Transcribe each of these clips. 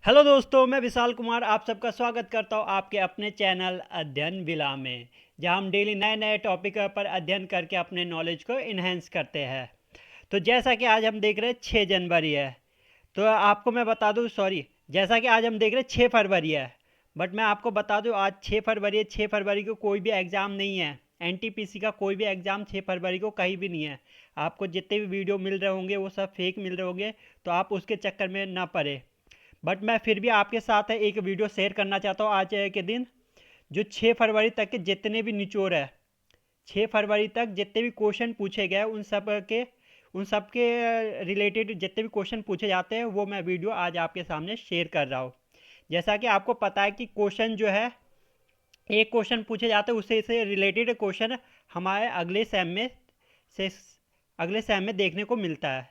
Hello दोस्तों, मैं विशाल कुमार आप सबका स्वागत करता हूं आपके अपने चैनल अध्ययन विला में, जहां हम डेली नए नए टॉपिक पर अध्ययन करके अपने नॉलेज को इन्हेंस करते हैं। तो जैसा कि आज हम देख रहे हैं 6 जनवरी है। तो आपको मैं बता दूं, सॉरी, जैसा कि आज हम देख रहे हैं 6 फरवरी है, बट मैं आपको बता दूं आज 6 फरवरी है। 6 फरवरी को कोई भी एग्ज़ाम नहीं है। एनटीपीसी का कोई भी एग्ज़ाम 6 फरवरी को कहीं भी नहीं है। आपको जितने भी वीडियो मिल रहे होंगे वो सब फेक मिल रहे होंगे, तो आप उसके चक्कर में ना पड़े। बट मैं फिर भी आपके साथ एक वीडियो शेयर करना चाहता हूँ आज के दिन, जो 6 फरवरी तक के जितने भी निचोड़ है, 6 फरवरी तक जितने भी क्वेश्चन पूछे गए उन सब के रिलेटेड जितने भी क्वेश्चन पूछे जाते हैं वो मैं वीडियो आज आपके सामने शेयर कर रहा हूँ। जैसा कि आपको पता है कि क्वेश्चन जो है, एक क्वेश्चन पूछे जाते हैं उससे से रिलेटेड क्वेश्चन हमारे से अगले सेम में देखने को मिलता है,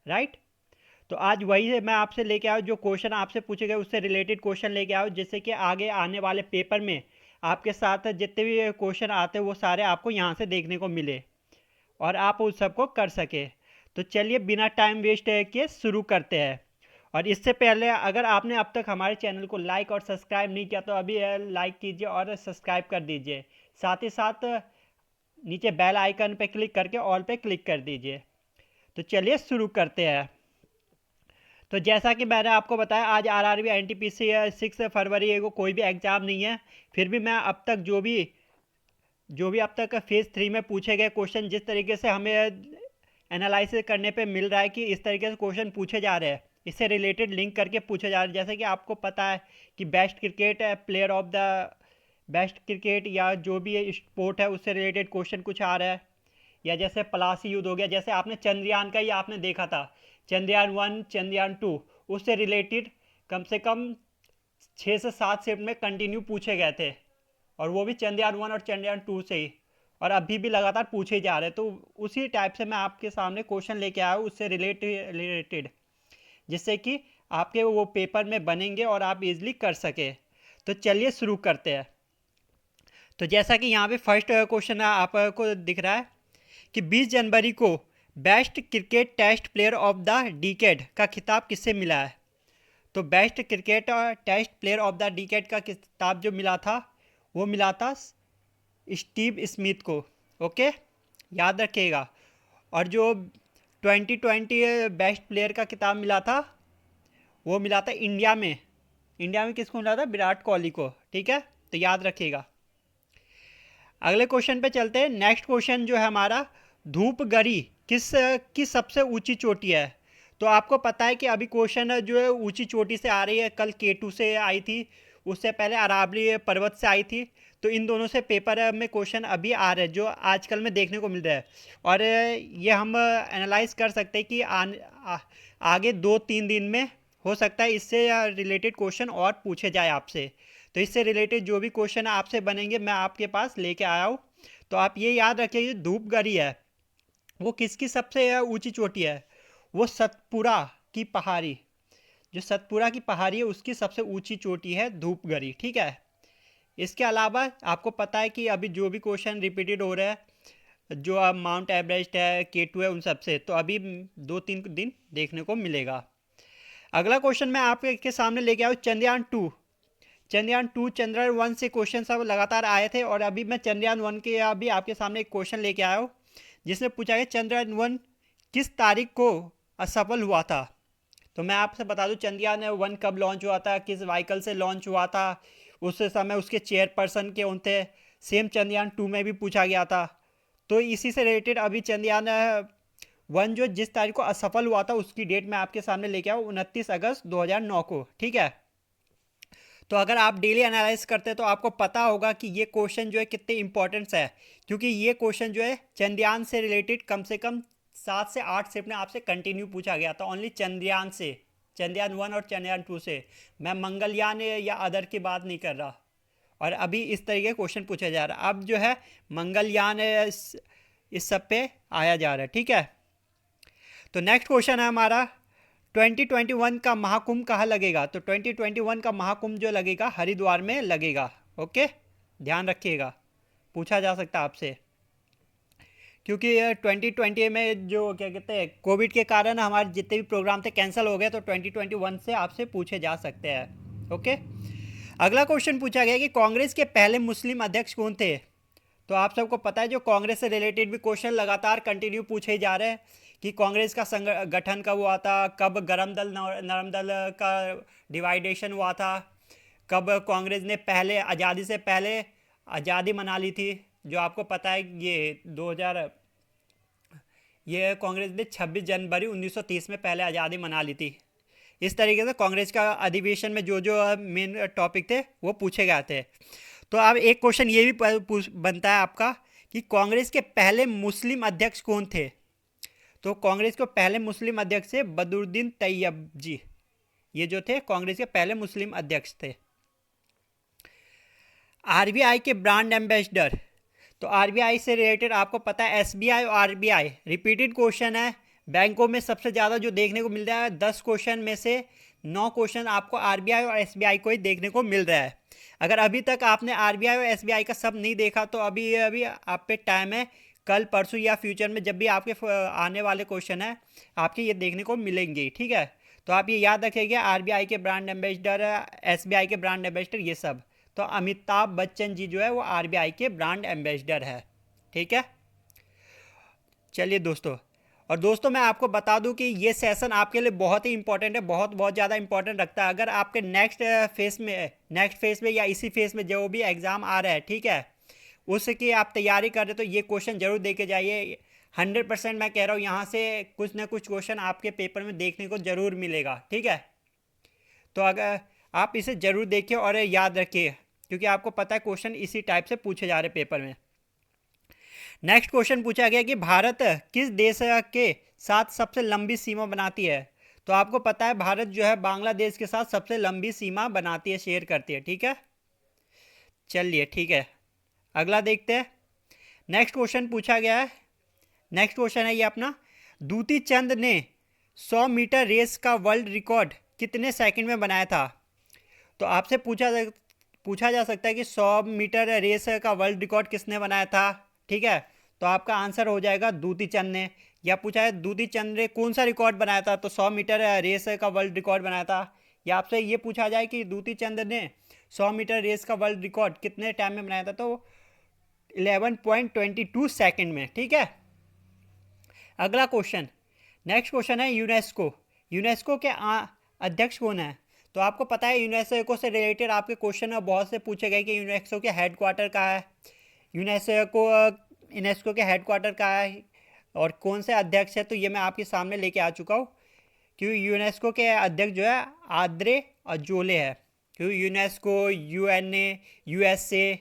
राइट। तो आज वही है, मैं आपसे लेके आया जो क्वेश्चन आपसे पूछे गए उससे रिलेटेड क्वेश्चन लेके आओ, जिससे कि आगे आने वाले पेपर में आपके साथ जितने भी क्वेश्चन आते हैं वो सारे आपको यहाँ से देखने को मिले और आप उस सबको कर सके। तो चलिए बिना टाइम वेस्ट किए शुरू करते हैं। और इससे पहले अगर आपने अब तक हमारे चैनल को लाइक और सब्सक्राइब नहीं किया तो अभी लाइक कीजिए और सब्सक्राइब कर दीजिए। साथ ही साथ नीचे बेल आइकन पे क्लिक करके ऑल पे क्लिक कर दीजिए। तो चलिए शुरू करते हैं। तो जैसा कि मैंने आपको बताया आज आरआरबी एनटीपीसी 6 फरवरी को कोई भी एग्ज़ाम नहीं है। फिर भी मैं अब तक जो भी अब तक फेज़ 3 में पूछे गए क्वेश्चन जिस तरीके से हमें एनालिसिस करने पे मिल रहा है कि इस तरीके से क्वेश्चन पूछे जा रहे हैं, इससे रिलेटेड लिंक करके पूछे जा रहे हैं। जैसे कि आपको पता है कि बेस्ट क्रिकेट या जो भी स्पोर्ट है उससे रिलेटेड क्वेश्चन कुछ आ रहा है, या जैसे पलासी युद्ध हो गया, जैसे आपने चंद्रयान का ही आपने देखा था, चंद्रयान 1 चंद्रयान 2, उससे रिलेटेड कम से कम 6 से 7 शिफ्ट में कंटिन्यू पूछे गए थे, और वो भी चंद्रयान 1 और चंद्रयान 2 से ही, और अभी भी लगातार पूछे जा रहे हैं। तो उसी टाइप से मैं आपके सामने क्वेश्चन लेके आया हूँ उससे रिलेटेड, जिससे कि आपके वो पेपर में बनेंगे और आप इजली कर सके। तो चलिए शुरू करते हैं। तो जैसा कि यहाँ पे फर्स्ट क्वेश्चन आपको दिख रहा है कि 20 जनवरी को best cricket test player of the decade का खिताब किससे मिला है। तो best cricket test player of the decade का खिताब जो मिला था वो मिला था स्टीव स्मिथ को। ओके, याद रखिएगा। और जो 2020 बेस्ट प्लेयर का खिताब मिला था वो मिला था इंडिया में किसको मिला था? विराट कोहली को। ठीक है, तो याद रखिएगा। अगले क्वेश्चन पे चलते हैं। नेक्स्ट क्वेश्चन जो है हमारा, धूपगढ़ी किस की सबसे ऊंची चोटी है। तो आपको पता है कि अभी क्वेश्चन जो है ऊंची चोटी से आ रही है, कल केटू से आई थी, उससे पहले अरावली पर्वत से आई थी। तो इन दोनों से पेपर में क्वेश्चन अभी आ रहे हैं जो आजकल में देखने को मिल रहा है। और ये हम एनालाइज कर सकते हैं कि आगे 2-3 दिन में हो सकता है इससे रिलेटेड क्वेश्चन और पूछे जाए आपसे। तो इससे रिलेटेड जो भी क्वेश्चन आपसे बनेंगे मैं आपके पास लेके आया हूँ। तो आप ये याद रखिए, धूपगढ़ी है वो किसकी सबसे ऊंची चोटी है? वो सतपुरा की पहाड़ी, जो सतपुरा की पहाड़ी है उसकी सबसे ऊंची चोटी है धूपगढ़ी। ठीक है। इसके अलावा आपको पता है कि अभी जो भी क्वेश्चन रिपीटेड हो रहा है, जो अब माउंट एवरेस्ट है, केटू है, उन सब से तो अभी 2-3 दिन देखने को मिलेगा। अगला क्वेश्चन मैं आपके सामने लेके आया हूँ चंद्रयान 2 चंद्रयान 1 से क्वेश्चन सब लगातार आए थे, और अभी मैं चंद्रयान 1 के अभी आपके सामने एक क्वेश्चन लेके आया हूँ जिसने पूछा है चंद्रयान 1 किस तारीख को असफल हुआ था। तो मैं आपसे बता दूं चंद्रयान 1 कब लॉन्च हुआ था, किस व्हीकल से लॉन्च हुआ था, उस समय उसके चेयरपर्सन के उन थे। सेम चंद्रयान 2 में भी पूछा गया था। तो इसी से रिलेटेड अभी चंद्रयान 1 जो जिस तारीख को असफल हुआ था उसकी डेट मैं आपके सामने लेके आया 29 अगस्त 2009 को। ठीक है। तो अगर आप डेली एनालाइज करते हैं तो आपको पता होगा कि ये क्वेश्चन जो है कितने इंपॉर्टेंट्स है, क्योंकि ये क्वेश्चन जो है चंद्रयान से रिलेटेड कम से कम 7 से 8 शिफ्ट में आपसे कंटिन्यू पूछा गया था, ओनली चंद्रयान 1 और चंद्रयान 2 से। मैं मंगलयान या अदर की बात नहीं कर रहा। और अभी इस तरीके क्वेश्चन पूछा जा रहा है। अब जो है मंगलयान इस सब पे आया जा रहा है। ठीक है। तो नेक्स्ट क्वेश्चन है हमारा, 2021 का महाकुंभ कहाँ लगेगा। तो 2021 का महाकुंभ जो लगेगा हरिद्वार में लगेगा। ओके, ध्यान रखिएगा, पूछा जा सकता है आपसे क्योंकि 2020 में जो क्या कहते हैं कोविड के कारण हमारे जितने भी प्रोग्राम थे कैंसिल हो गए, तो 2021 से आपसे पूछे जा सकते हैं। ओके, अगला क्वेश्चन पूछा गया कि कांग्रेस के पहले मुस्लिम अध्यक्ष कौन थे। तो आप सबको पता है जो कांग्रेस से रिलेटेड भी क्वेश्चन लगातार कंटिन्यू पूछे ही जा रहे हैं कि कांग्रेस का गठन कब हुआ था, कब गरम दल नरम दल का डिवाइडेशन हुआ था, कब कांग्रेस ने पहले आज़ादी से पहले आज़ादी मना ली थी। जो आपको पता है ये 2000 ये कांग्रेस ने 26 जनवरी 1930 में पहले आज़ादी मना ली थी। इस तरीके से कांग्रेस का अधिवेशन में जो जो मेन टॉपिक थे वो पूछे गए थे। तो अब एक क्वेश्चन ये भी बनता है आपका कि कांग्रेस के पहले मुस्लिम अध्यक्ष कौन थे। तो कांग्रेस के पहले मुस्लिम अध्यक्ष थे बदरुद्दीन तैयब जी, ये जो थे कांग्रेस के पहले मुस्लिम अध्यक्ष थे। आरबीआई के ब्रांड एम्बेसडर, तो आरबीआई से रिलेटेड आपको पता है एसबीआई और आरबीआई रिपीटेड क्वेश्चन है। बैंकों में सबसे ज़्यादा जो देखने को मिल रहा है 10 क्वेश्चन में से 9 क्वेश्चन आपको आरबीआई और एसबीआई को ही देखने को मिल रहा है। अगर अभी तक आपने आरबीआई और एसबीआई का सब नहीं देखा तो अभी अभी आप पे टाइम है, कल परसों या फ्यूचर में जब भी आपके आने वाले क्वेश्चन है आपके ये देखने को मिलेंगे। ठीक है, तो आप ये याद रखिएगा आरबीआई के ब्रांड एम्बेसडर, एसबीआई के ब्रांड एम्बेसडर, ये सब। तो अमिताभ बच्चन जी जो है वो आरबीआई के ब्रांड एम्बेसडर है। ठीक है, चलिए दोस्तों, और दोस्तों मैं आपको बता दूं कि ये सेशन आपके लिए बहुत ही इंपॉर्टेंट है, बहुत ज़्यादा इंपॉर्टेंट रखता है। अगर आपके नेक्स्ट फेज में या इसी फेज में जो भी एग्ज़ाम आ रहा है, ठीक है, उसकी आप तैयारी कर रहे तो ये क्वेश्चन जरूर दे के जाइए। 100% मैं कह रहा हूँ यहाँ से कुछ ना कुछ क्वेश्चन आपके पेपर में देखने को ज़रूर मिलेगा। ठीक है, तो अगर आप इसे ज़रूर देखिए और याद रखिए, क्योंकि आपको पता है क्वेश्चन इसी टाइप से पूछे जा रहे पेपर में। नेक्स्ट क्वेश्चन पूछा गया कि भारत किस देश के साथ सबसे लंबी सीमा बनाती है। तो आपको पता है भारत जो है बांग्लादेश के साथ सबसे लंबी सीमा बनाती है, शेयर करती है। ठीक है, चलिए ठीक है, अगला देखते हैं। नेक्स्ट क्वेश्चन पूछा गया है, नेक्स्ट क्वेश्चन है ये अपना, दूती चंद ने 100 मीटर रेस का वर्ल्ड रिकॉर्ड कितने सेकंड में बनाया था। तो आपसे पूछा जा सकता है कि 100 मीटर रेस का वर्ल्ड रिकॉर्ड किसने बनाया था। ठीक है, तो आपका आंसर हो जाएगा दूती चंद ने। या पूछा है दूती चंद ने कौन सा रिकॉर्ड बनाया था, तो 100 मीटर रेस का वर्ल्ड रिकॉर्ड बनाया था। या आपसे ये पूछा जाए कि दूती चंद ने 100 मीटर रेस का वर्ल्ड रिकॉर्ड कितने टाइम में बनाया था, तो 11.22 सेकेंड में। ठीक है, अगला क्वेश्चन, नेक्स्ट क्वेश्चन है यूनेस्को के अध्यक्ष कौन है। तो आपको पता है यूनेस्को से रिलेटेड आपके क्वेश्चन बहुत से पूछे गए कि यूनेस्को के हेडक्वार्टर कहाँ है, यूनेस्को के हेडक्वार्टर कहाँ है और कौन से अध्यक्ष है। तो ये मैं आपके सामने लेके आ चुका हूँ, क्योंकि यूनेस्को के अध्यक्ष जो है आद्रे अजोले है। क्योंकि UNESCO, UNA, USA,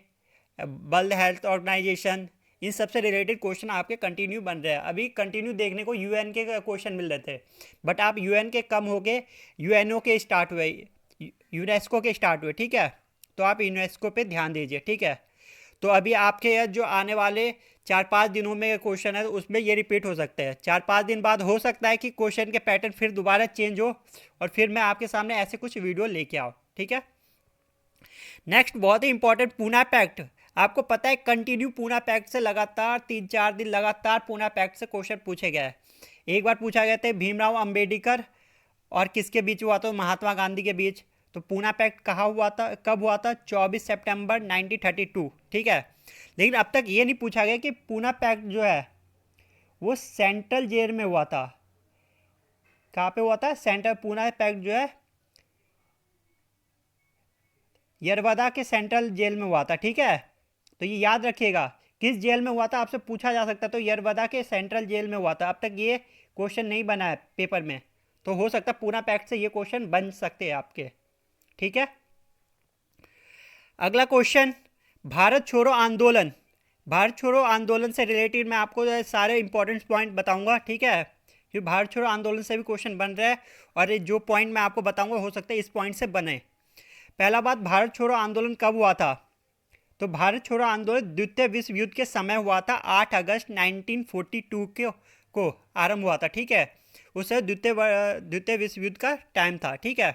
World Health Organization, इन सबसे रिलेटेड क्वेश्चन आपके कंटिन्यू बन रहे हैं। अभी कंटिन्यू देखने को यूएन के क्वेश्चन मिल रहे थे, बट आप यूएन के कम हो गए, यूएनओ के स्टार्ट हुए, यूनेस्को के स्टार्ट हुए। ठीक है, तो आप यूनेस्को पे ध्यान दीजिए। ठीक है, तो अभी आपके जो आने वाले 4-5 दिनों में क्वेश्चन है उसमें ये रिपीट हो सकते हैं। 4-5 दिन बाद हो सकता है कि क्वेश्चन के पैटर्न फिर दोबारा चेंज हो और फिर मैं आपके सामने ऐसे कुछ वीडियो लेके आऊँ। ठीक है, नेक्स्ट बहुत ही इंपॉर्टेंट, पूना पैक्ट। आपको पता है कंटिन्यू पूना पैक्ट से लगातार 3-4 दिन लगातार पूना पैक्ट से क्वेश्चन पूछे गए। एक बार पूछा गया था भीमराव अंबेडकर और किसके बीच हुआ था, महात्मा गांधी के बीच। तो पूना पैक्ट कहाँ हुआ था, कब हुआ था, 24 सितंबर 1932। ठीक है, लेकिन अब तक ये नहीं पूछा गया कि पूना पैक्ट जो है वो सेंट्रल जेल में हुआ था। कहाँ पे हुआ था, सेंट्रल पूना पैक्ट जो है यरवदा के सेंट्रल जेल में हुआ था। ठीक है, तो ये याद रखिएगा किस जेल में हुआ था, आपसे पूछा जा सकता है। तो यरवदा के सेंट्रल जेल में हुआ था। अब तक ये क्वेश्चन नहीं बना है पेपर में, तो हो सकता है पूना पैक्ट से ये क्वेश्चन बन सकते हैं आपके। ठीक है, अगला क्वेश्चन, भारत छोड़ो आंदोलन। भारत छोड़ो आंदोलन से रिलेटेड मैं आपको सारे इंपॉर्टेंट पॉइंट बताऊंगा। ठीक है, क्योंकि भारत छोड़ो आंदोलन से भी क्वेश्चन बन रहा है और जो पॉइंट मैं आपको बताऊंगा हो सकता है इस पॉइंट से बने। पहला बात, भारत छोड़ो आंदोलन कब हुआ था। तो भारत छोड़ो आंदोलन द्वितीय विश्व युद्ध के समय हुआ था, 8 अगस्त 1942 को आरंभ हुआ था। ठीक है, उससे द्वितीय विश्व युद्ध का टाइम था। ठीक है,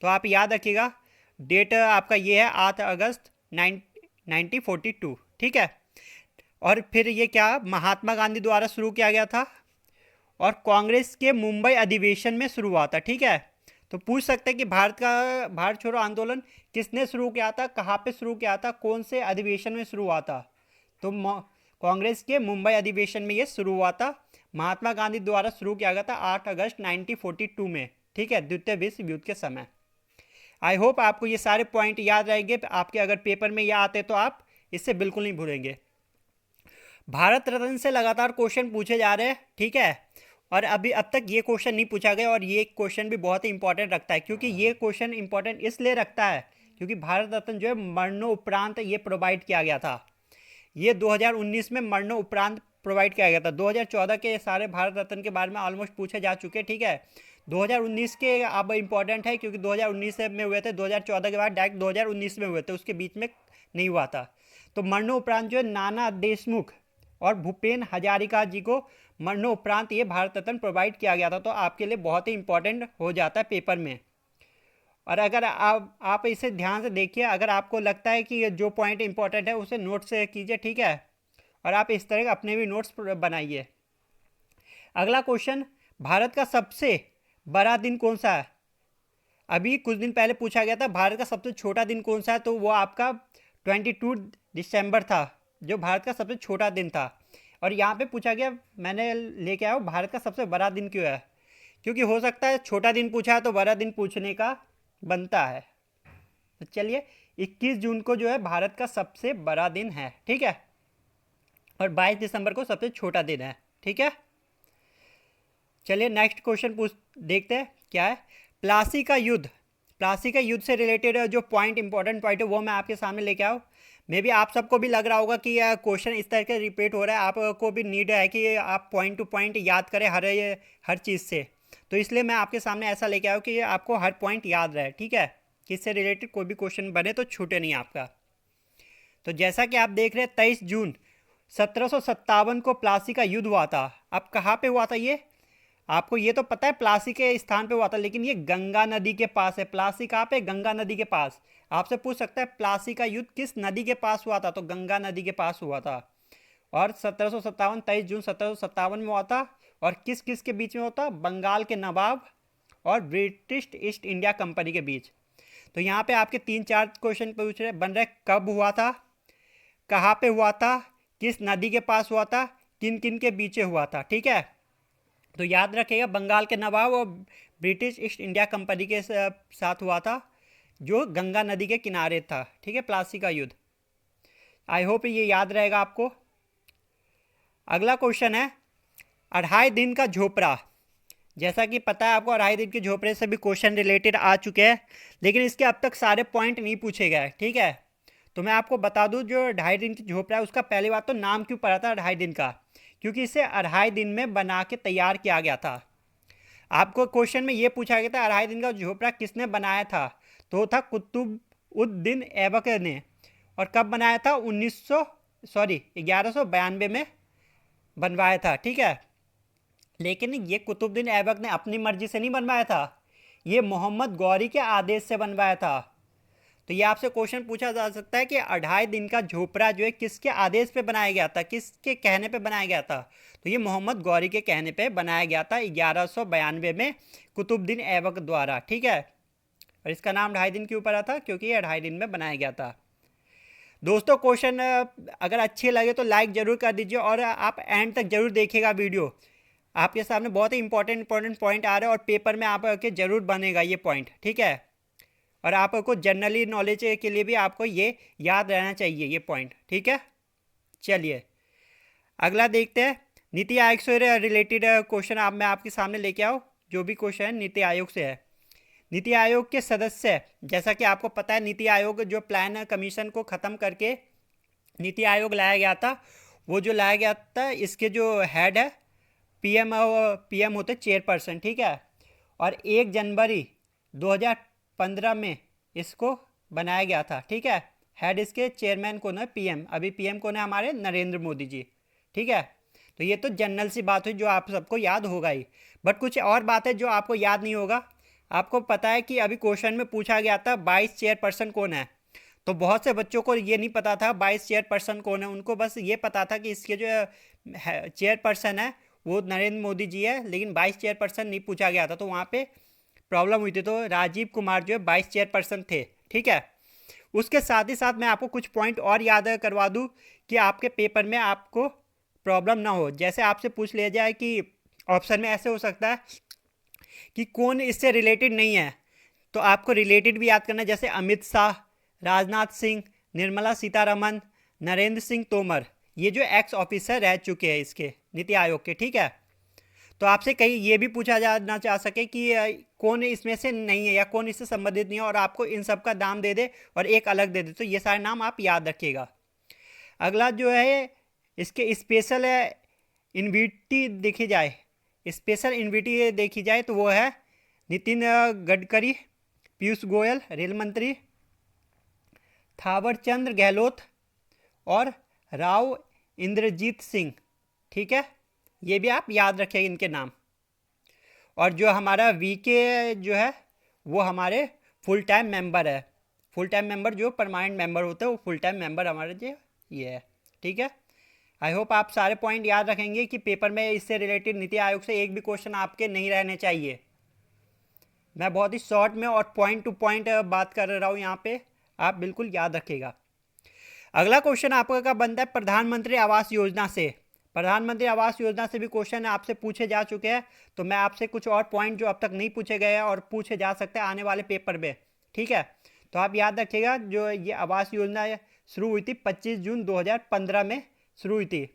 तो आप याद रखिएगा डेट आपका ये है 8 अगस्त 1942। ठीक है, और फिर ये क्या महात्मा गांधी द्वारा शुरू किया गया था, और कांग्रेस के मुंबई अधिवेशन में शुरू हुआ था। ठीक है, तो पूछ सकते हैं कि भारत छोड़ो आंदोलन किसने शुरू किया था, कहाँ पे शुरू किया था, कौन से अधिवेशन में शुरू हुआ था। तो कांग्रेस के मुंबई अधिवेशन में ये शुरू हुआ था, महात्मा गांधी द्वारा शुरू किया गया था 8 अगस्त 1942 में। ठीक है, द्वितीय विश्व युद्ध के समय। आई होप आपको ये सारे पॉइंट याद रहेंगे, आपके अगर पेपर में ये आते तो आप इससे बिल्कुल नहीं भूलेंगे। भारत रत्न से लगातार क्वेश्चन पूछे जा रहे हैं। ठीक है, और अभी अब तक ये क्वेश्चन नहीं पूछा गया, और ये क्वेश्चन भी बहुत ही इंपॉर्टेंट रखता है, क्योंकि ये क्वेश्चन इंपॉर्टेंट इसलिए रखता है क्योंकि भारत रत्न जो है मरणोपरांत ये प्रोवाइड किया गया था। ये 2019 में मरणोपरांत प्रोवाइड किया गया था। 2014 के सारे भारत रत्न के बारे में ऑलमोस्ट पूछे जा चुके। ठीक है, 2019 के अब इंपॉर्टेंट है क्योंकि 2019 में हुए थे, 2014 के बाद डायरेक्ट 2019 में हुए थे, उसके बीच में नहीं हुआ था। तो मरणोपरांत जो है नाना देशमुख और भूपेन हजारिका जी को मरणोपरांत ये भारत रत्न प्रोवाइड किया गया था। तो आपके लिए बहुत ही इंपॉर्टेंट हो जाता है पेपर में। और अगर आप इसे ध्यान से देखिए, अगर आपको लगता है कि जो पॉइंट इंपॉर्टेंट है उसे नोट से कीजिए। ठीक है, और आप इस तरह अपने भी नोट्स बनाइए। अगला क्वेश्चन, भारत का सबसे बड़ा दिन कौन सा है। अभी कुछ दिन पहले पूछा गया था भारत का सबसे छोटा दिन कौन सा है, तो वो आपका 22 दिसंबर था, जो भारत का सबसे छोटा दिन था। और यहाँ पे पूछा गया, मैंने लेके आया हूँ, भारत का सबसे बड़ा दिन क्यों है, क्योंकि हो सकता है छोटा दिन पूछा है तो बड़ा दिन पूछने का बनता है। तो चलिए, 21 जून को जो है भारत का सबसे बड़ा दिन है। ठीक है, और 22 दिसंबर को सबसे छोटा दिन है। ठीक है, चलिए नेक्स्ट क्वेश्चन देखते हैं क्या है। प्लासी का युद्ध, प्लासी का युद्ध से रिलेटेड जो पॉइंट इंपॉर्टेंट पॉइंट है वो मैं आपके सामने लेके आऊँ। मे बी आप सबको भी लग रहा होगा कि यह क्वेश्चन इस तरह के रिपीट हो रहा है, आपको भी नीड है कि आप पॉइंट टू पॉइंट याद करें हर चीज़ से। तो इसलिए मैं आपके सामने ऐसा लेके आऊँ कि आपको हर पॉइंट याद रहे। ठीक है, कि इससे रिलेटेड कोई भी क्वेश्चन बने तो छूटे नहीं आपका। तो जैसा कि आप देख रहे हैं, 23 जून 1757 को प्लासी का युद्ध हुआ था। अब कहाँ पे हुआ था ये, आपको ये तो पता है प्लासी के स्थान पे हुआ था, लेकिन ये गंगा नदी के पास है। प्लासी कहाँ पे, गंगा नदी के पास। आपसे पूछ सकता है प्लासी का युद्ध किस नदी के पास हुआ था, तो गंगा नदी के पास हुआ था। और 1757, 23 जून 1757 में हुआ था। और किस किस के बीच में होता, बंगाल के नवाब और ब्रिटिश ईस्ट इंडिया कंपनी के बीच। तो यहाँ पे आपके 3-4 क्वेश्चन पूछ रहे बन रहे, कब हुआ था, कहाँ पे हुआ था, किस नदी के पास हुआ था, किन किन के बीच हुआ था। ठीक है, तो याद रखिएगा बंगाल के नवाब और ब्रिटिश ईस्ट इंडिया कंपनी के साथ हुआ था, जो गंगा नदी के किनारे था। ठीक है, प्लासी का युद्ध। आई होप ये याद रहेगा आपको। अगला क्वेश्चन है, 2.5 दिन का झोपड़ा। जैसा कि पता है आपको, 2.5 दिन के झोपड़े से भी क्वेश्चन रिलेटेड आ चुके हैं, लेकिन इसके अब तक सारे पॉइंट नहीं पूछे गए। ठीक है, तो मैं आपको बता दूं, जो 2.5 दिन की झोपड़ा है उसका पहली बात तो नाम क्यों पड़ा था 2.5 दिन का, क्योंकि इसे 2.5 दिन में बना के तैयार किया गया था। आपको क्वेश्चन में ये पूछा गया था 2.5 दिन का झोपड़ा किसने बनाया था, तो था कुतुबुद्दीन ऐबक ने। और कब बनाया था, 1192 में बनवाया था। ठीक है, लेकिन ये कुतुबुद्दीन ऐबक ने अपनी मर्जी से नहीं बनवाया था, ये मोहम्मद गौरी के आदेश से बनवाया था। तो ये आपसे क्वेश्चन पूछा जा सकता है कि 2.5 दिन का झोपड़ा जो है किसके आदेश पे बनाया गया था, किसके कहने पे बनाया गया था, तो ये मोहम्मद गौरी के कहने पे बनाया गया था 1192 में कुतुबुद्दीन ऐबक द्वारा। ठीक है, और इसका नाम 2.5 दिन क्यों पड़ा था, क्योंकि ये 2.5 दिन में बनाया गया था। दोस्तों, क्वेश्चन अगर अच्छे लगे तो लाइक ज़रूर कर दीजिए, और आप एंड तक जरूर देखिएगा वीडियो। आपके सामने बहुत ही इंपॉर्टेंट पॉइंट आ रहे हैं, और पेपर में आपके जरूर बनेगा ये पॉइंट। ठीक है, और आपको जनरली नॉलेज के लिए भी आपको ये याद रहना चाहिए ये पॉइंट। ठीक है, चलिए अगला देखते हैं। नीति आयोग से रिलेटेड क्वेश्चन मैं आपके सामने लेके आओ। जो भी क्वेश्चन है नीति आयोग से है। नीति आयोग के सदस्य, जैसा कि आपको पता है, नीति आयोग जो प्लान कमीशन को ख़त्म करके नीति आयोग लाया गया था, वो जो लाया गया था, इसके जो हेड है पीएम होते चेयरपर्सन। ठीक है, और 1 जनवरी 2015 में इसको बनाया गया था। ठीक है, हेड इसके चेयरमैन कौन है, पीएम। अभी पीएम कौन है, हमारे नरेंद्र मोदी जी। ठीक है, तो ये तो जनरल सी बात हुई जो आप सबको याद होगा ही, बट कुछ और बात है जो आपको याद नहीं होगा। आपको पता है कि अभी क्वेश्चन में पूछा गया था 22 चेयरपर्सन कौन है, तो बहुत से बच्चों को ये नहीं पता था 22 चेयरपर्सन कौन है, उनको बस ये पता था कि इसके जो चेयरपर्सन है वो नरेंद्र मोदी जी है, लेकिन 22 चेयरपर्सन नहीं पूछा गया था, तो वहाँ पे प्रॉब्लम हुई थी। तो राजीव कुमार जो है 22 चेयरपर्सन थे, ठीक है। उसके साथ ही साथ मैं आपको कुछ पॉइंट और याद करवा दूँ कि आपके पेपर में आपको प्रॉब्लम ना हो। जैसे आपसे पूछ लिया जाए कि ऑप्शन में ऐसे हो सकता है कि कौन इससे रिलेटेड नहीं है, तो आपको रिलेटेड भी याद करना है, जैसे अमित शाह, राजनाथ सिंह, निर्मला सीतारमन, नरेंद्र सिंह तोमर, ये जो एक्स ऑफिसर रह चुके हैं इसके नीति आयोग के, ठीक है। तो आपसे कहीं ये भी पूछा जाना चाह सके कि कौन इसमें से नहीं है या कौन इससे संबंधित नहीं है, और आपको इन सब का नाम दे दे और एक अलग दे दे, तो ये सारे नाम आप याद रखिएगा। अगला जो है इसके स्पेशल इन्विटी देखी जाए, स्पेशल इन्विटी देखी जाए तो वो है नितिन गडकरी, पीयूष गोयल रेल मंत्री, थावर चंद गहलोत और राव इंद्रजीत सिंह, ठीक है। ये भी आप याद रखें इनके नाम। और जो हमारा वीके जो है वो हमारे फुल टाइम मेंबर है, फुल टाइम मेंबर जो परमानेंट मेंबर होते हैं वो फुल टाइम मेंबर हमारे जो ये है, ठीक है। आई होप आप सारे पॉइंट याद रखेंगे कि पेपर में इससे रिलेटेड नीति आयोग से एक भी क्वेश्चन आपके नहीं रहने चाहिए। मैं बहुत ही शॉर्ट में और पॉइंट टू पॉइंट बात कर रहा हूँ यहाँ पे, आप बिल्कुल याद रखिएगा। अगला क्वेश्चन आपका बनता है प्रधानमंत्री आवास योजना से। प्रधानमंत्री आवास योजना से भी क्वेश्चन आपसे पूछे जा चुके हैं, तो मैं आपसे कुछ और पॉइंट जो अब तक नहीं पूछे गए हैं और पूछे जा सकते हैं आने वाले पेपर में, ठीक है। तो आप याद रखिएगा, जो ये आवास योजना शुरू हुई थी 25 जून 2015 में शुरू हुई थी।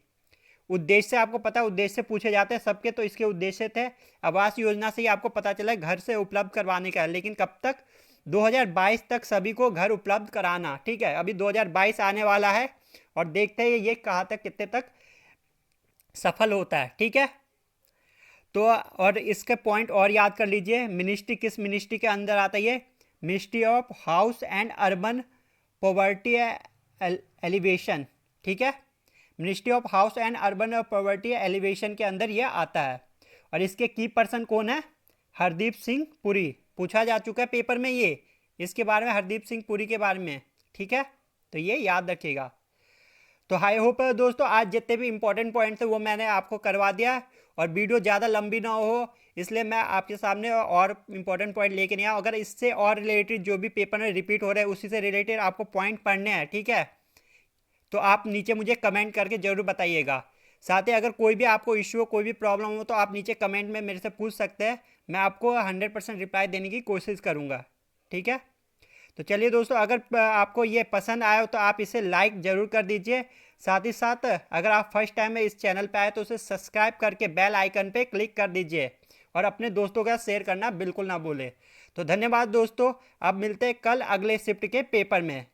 उद्देश्य आपको पता है, उद्देश्य पूछे जाते हैं सबके, तो इसके उद्देश्य थे आवास योजना से ही आपको पता चला घर से उपलब्ध करवाने का है, लेकिन कब तक, 2022 तक सभी को घर उपलब्ध कराना, ठीक है। अभी 2022 आने वाला है और देखते हैं ये कहाँ तक कितने तक सफल होता है, ठीक है। तो और इसके पॉइंट और याद कर लीजिए, मिनिस्ट्री किस मिनिस्ट्री के अंदर आता है ये, ministry of house and urban poverty alleviation, ठीक है। Ministry of house and urban poverty alleviation के अंदर ये आता है। और इसके की पर्सन कौन है, हरदीप सिंह पुरी, पूछा जा चुका है पेपर में ये, इसके बारे में, हरदीप सिंह पुरी के बारे में, ठीक है। तो ये याद रखिएगा। तो आई होप दोस्तों आज जितने भी इंपॉर्टेंट पॉइंट थे वो मैंने आपको करवा दिया, और वीडियो ज़्यादा लंबी ना हो इसलिए मैं आपके सामने और इंपॉर्टेंट पॉइंट लेके नहीं आया। अगर इससे और रिलेटेड जो भी पेपर में रिपीट हो रहे हैं उसी से रिलेटेड आपको पॉइंट पढ़ने हैं, ठीक है, तो आप नीचे मुझे कमेंट करके ज़रूर बताइएगा। साथ ही अगर कोई भी आपको इश्यू हो, कोई भी प्रॉब्लम हो, तो आप नीचे कमेंट में मेरे से पूछ सकते हैं, मैं आपको 100% रिप्लाई देने की कोशिश करूँगा, ठीक है। तो चलिए दोस्तों, अगर आपको ये पसंद आया हो तो आप इसे लाइक ज़रूर कर दीजिए। साथ ही साथ अगर आप फर्स्ट टाइम में इस चैनल पे आए तो उसे सब्सक्राइब करके बेल आइकन पे क्लिक कर दीजिए, और अपने दोस्तों का शेयर करना बिल्कुल ना भूलें। तो धन्यवाद दोस्तों, अब मिलते हैं कल अगले शिफ्ट के पेपर में।